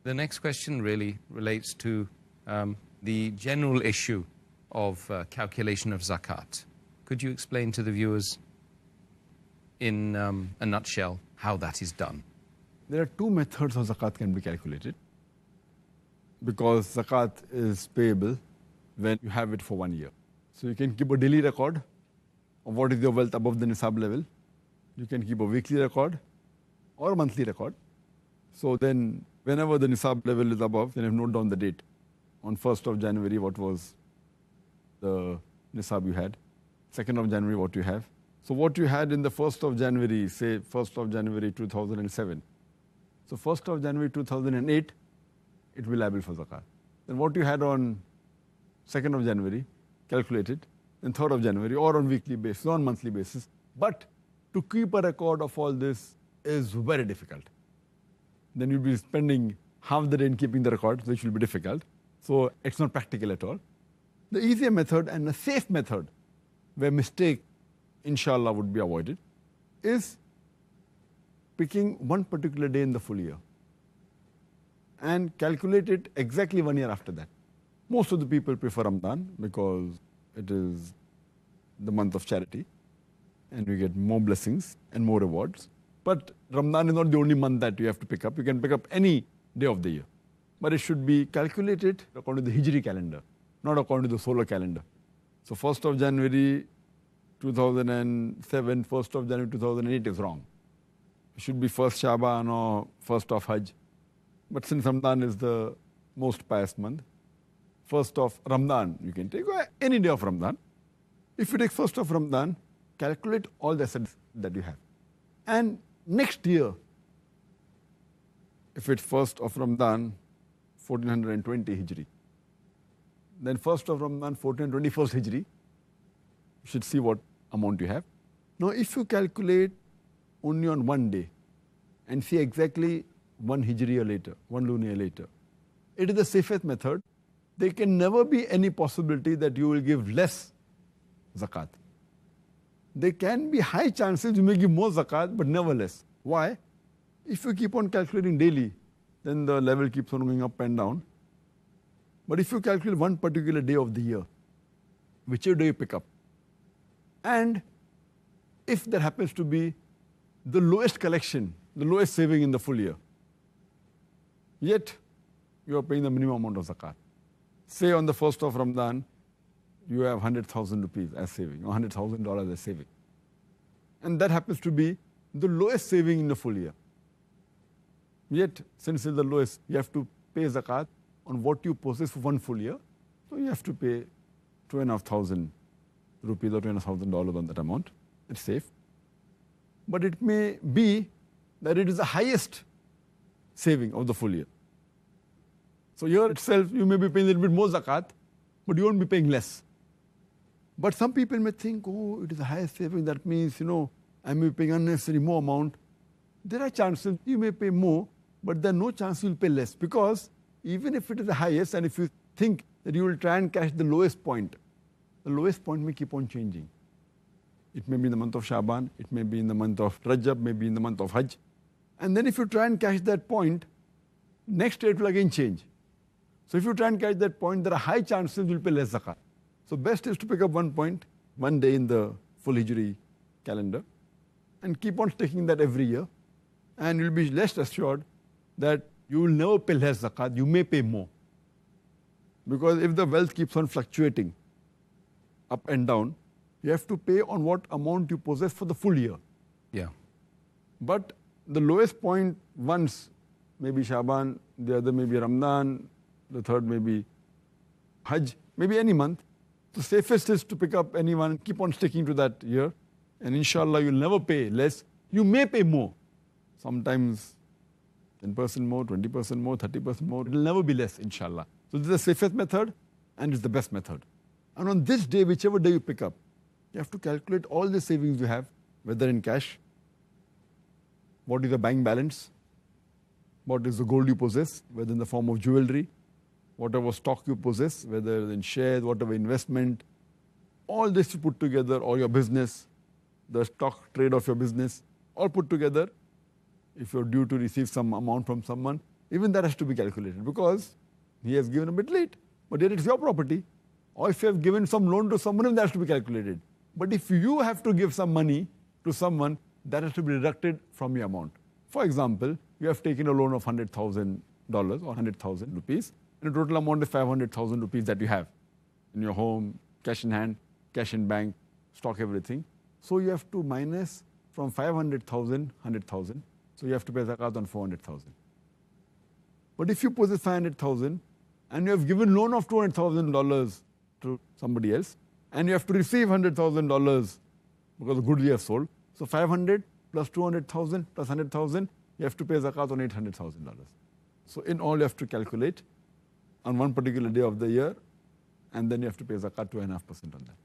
The next question really relates to the general issue of calculation of zakat. Could you explain to the viewers in a nutshell how that is done? There are two methods of zakat can be calculated, because zakat is payable when you have it for 1 year. So you can keep a daily record of what is your wealth above the nisab level. You can keep a weekly record or a monthly record. So then whenever the nisab level is above, then you note down the date. On 1st of January, what was the nisab you had? 2nd of January, what you have. So what you had in the 1st of January, say 1st of January 2007. So 1st of January 2008, it will be liable for zakat. Then what you had on 2nd of January, calculate it. Then 3rd of January, or on weekly basis, or on monthly basis. But to keep a record of all this is very difficult. Then you'll be spending half the day in keeping the record, which will be difficult. So it's not practical at all. The easier method and the safe method, where mistake, inshallah, would be avoided, is picking one particular day in the full year and calculate it exactly 1 year after that. Most of the people prefer Ramadan because it is the month of charity and you get more blessings and more rewards. But Ramadan is not the only month that you have to pick up. You can pick up any day of the year. But it should be calculated according to the Hijri calendar, not according to the solar calendar. So 1st of January 2007, 1st of January 2008 is wrong. It should be 1st Shaban or 1st of Hajj. But since Ramadan is the most pious month, 1st of Ramadan, you can take any day of Ramadan. If you take 1st of Ramadan, calculate all the assets that you have. And next year, if it's 1st of Ramadan, 1420 Hijri, then 1st of Ramadan, 1421st Hijri, you should see what amount you have. Now, if you calculate only on one day and see exactly 1 Hijri year later, 1 lunar year later, it is the safest method. There can never be any possibility that you will give less zakat. There can be high chances you may give more zakat, but never less. Why? If you keep on calculating daily, then the level keeps on going up and down. But if you calculate one particular day of the year, whichever day you pick up, and if there happens to be the lowest collection, the lowest saving in the full year, yet you are paying the minimum amount of zakat. Say on the 1st of Ramadan, you have 100,000 rupees as saving, or $100,000 as saving. And that happens to be the lowest saving in the full year. Yet, since it's the lowest, you have to pay zakat on what you possess for 1 full year. So you have to pay 2,500 rupees or $2,500 on that amount. It's safe. But it may be that it is the highest saving of the full year. So here itself, you may be paying a little bit more zakat, but you won't be paying less. But some people may think, oh, it is the highest saving. That means, I may be paying unnecessary more amount. There are chances you may pay more, but there are no chance you will pay less. Because even if it is the highest, and if you think that you will try and catch the lowest point may keep on changing. It may be in the month of Shaban, it may be in the month of Rajab, maybe in the month of Hajj. And then if you try and catch that point, next year it will again change. So if you try and catch that point, there are high chances you will pay less zakat. So best is to pick up 1 point, 1 day in the full Hijri calendar, and keep on taking that every year. And you'll be less assured that you will never pay less zakat, you may pay more. Because if the wealth keeps on fluctuating up and down, you have to pay on what amount you possess for the full year. Yeah. But the lowest point once, maybe Shaban, the other may be Ramadan, the third may be Hajj, maybe any month. The safest is to pick up any one, keep on sticking to that year, and inshallah you'll never pay less. You may pay more. Sometimes 10% more, 20% more, 30% more. It will never be less, inshallah. So this is the safest method and it's the best method. And on this day, whichever day you pick up, you have to calculate all the savings you have, whether in cash, what is the bank balance, what is the gold you possess, whether in the form of jewelry, whatever stock you possess, whether in shares, whatever investment, all this you put together, or your business, the stock trade of your business, all put together. If you're due to receive some amount from someone, even that has to be calculated because he has given a bit late, but yet it's your property. Or if you have given some loan to someone, that has to be calculated. But if you have to give some money to someone, that has to be deducted from your amount. For example, you have taken a loan of $100,000 or 100,000 rupees, and the total amount is 500,000 rupees that you have in your home, cash in hand, cash in bank, stock, everything. So you have to minus from 500,000, 100,000. So you have to pay zakat on 400,000. But if you possess 500,000 and you have given loan of $200,000 to somebody else, and you have to receive $100,000 because the goods you have sold, so 500 plus 200,000 plus 100,000, you have to pay zakat on $800,000. So in all, you have to calculate on one particular day of the year, and then you have to pay zakat 2.5% on that.